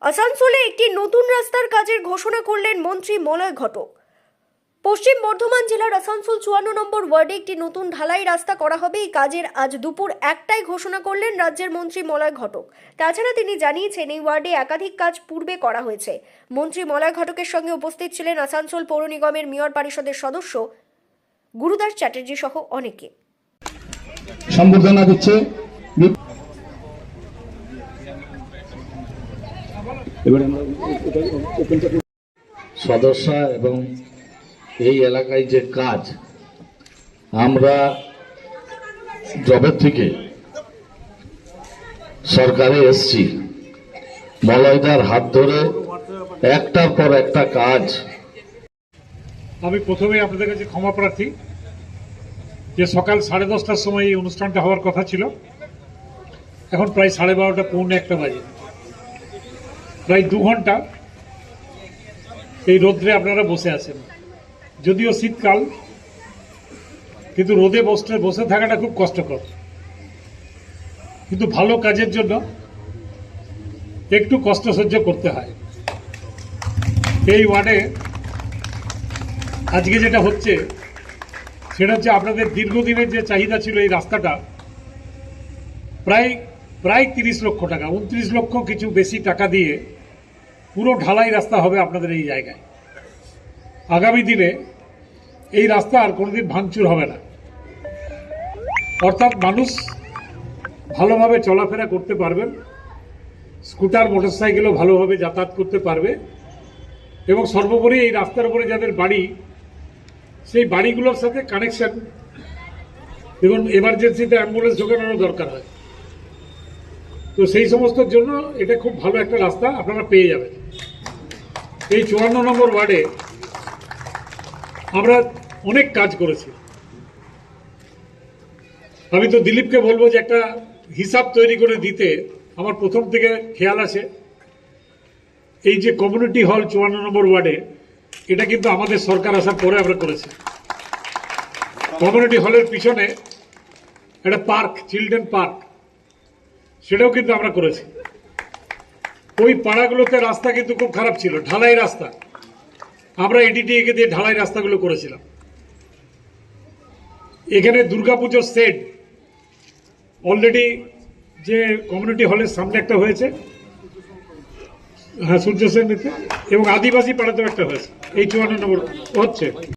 আসানসোলে একটি নতুন রাস্তার কাজের ঘোষণা করলেন মন্ত্রী মলয় ঘটক। পশ্চিম বর্ধমান জেলার আসানসোল 54 নম্বর ওয়ার্ডে একটি নতুন ঢালাই রাস্তা করা হবে। এই কাজের আজ দুপুর 1টায় ঘোষণা করলেন রাজ্যের মন্ত্রী মলয় ঘটক। তাছাড়া তিনি জানিয়েছেন এই ওয়ার্ডে একাধিক কাজ পূর্বে করা হয়েছে। মন্ত্রী মলয় ঘটকের সঙ্গে উপস্থিত ছিলেন আসানসোল পৌর নিগমের মেয়র পরিষদের সদস্য গুরুদাস চ্যাটার্জি সহ অনেকে। সম্বর্ধনা দিচ্ছে সদস্য এবং এই এলাকায় যে কাজ আমরা জবের থেকে সরকারে এসছি, মলয়দার হাত ধরে একটার পর একটা কাজ। আমি প্রথমে আপনাদের কাছে ক্ষমা প্রার্থী যে সকাল 10:30টার সময় এই অনুষ্ঠানটা হওয়ার কথা ছিল, এখন প্রায় 12:30 পৌনে 1টা বাজে। প্রায় 2 ঘন্টা এই রোদ্রে আপনারা বসে আছেন। যদিও শীতকাল, কিন্তু রোদে বসে থাকাটা খুব কষ্টকর। কিন্তু ভালো কাজের জন্য একটু কষ্ট সহ্য করতে হয়। এই ওয়ার্ডে আজকে যেটা হচ্ছে সেটা হচ্ছে আপনাদের দীর্ঘদিনের যে চাহিদা ছিল এই রাস্তাটা, প্রায় 30 লক্ষ টাকা, 29 লক্ষ কিছু বেশি টাকা দিয়ে পুরো ঢালাই রাস্তা হবে আপনাদের এই জায়গায়। আগামী দিনে এই রাস্তা আর কোনোদিন ভাঙচুর হবে না, অর্থাৎ মানুষ ভালোভাবে চলাফেরা করতে পারবেন, স্কুটার মোটরসাইকেলও ভালোভাবে যাতায়াত করতে পারবে এবং সর্বোপরি এই রাস্তার উপরে যাদের বাড়ি, সেই বাড়িগুলোর সাথে কানেকশন, দেখুন এমার্জেন্সিতে অ্যাম্বুলেন্স ঢোকানোরও দরকার হয়, তো সেই সমস্তর জন্য এটা খুব ভালো একটা রাস্তা আপনারা পেয়ে যাবেন। এই 54 নম্বর ওয়ার্ডে আমরা অনেক কাজ করেছি। আমি তো দিলীপকে বলবো যে একটা হিসাব তৈরি করে দিতে। আমার প্রথম থেকে খেয়াল আছে এই যে কমিউনিটি হল 54 নম্বর ওয়ার্ডে, এটা কিন্তু আমাদের সরকার আসার পরে আমরা করেছি। কমিউনিটি হলের পিছনে একটা পার্ক, চিলড্রেন পার্ক, সেটাও কিন্তু আমরা করেছি। ওই পাড়াগুলোতে রাস্তা কিন্তু খুব খারাপ ছিল, ঢালাই রাস্তা। আমরা এডিটিএকে দিয়ে ঢালাই রাস্তাগুলো করেছিলাম। এখানে দুর্গাপুজোর সেট অলরেডি যে কমিউনিটি হলের সামনে একটা হয়েছে, হ্যাঁ, সূর্য সেন, এবং আদিবাসী পাড়াতেও একটা হয়েছে। এই 54 নম্বর হচ্ছে।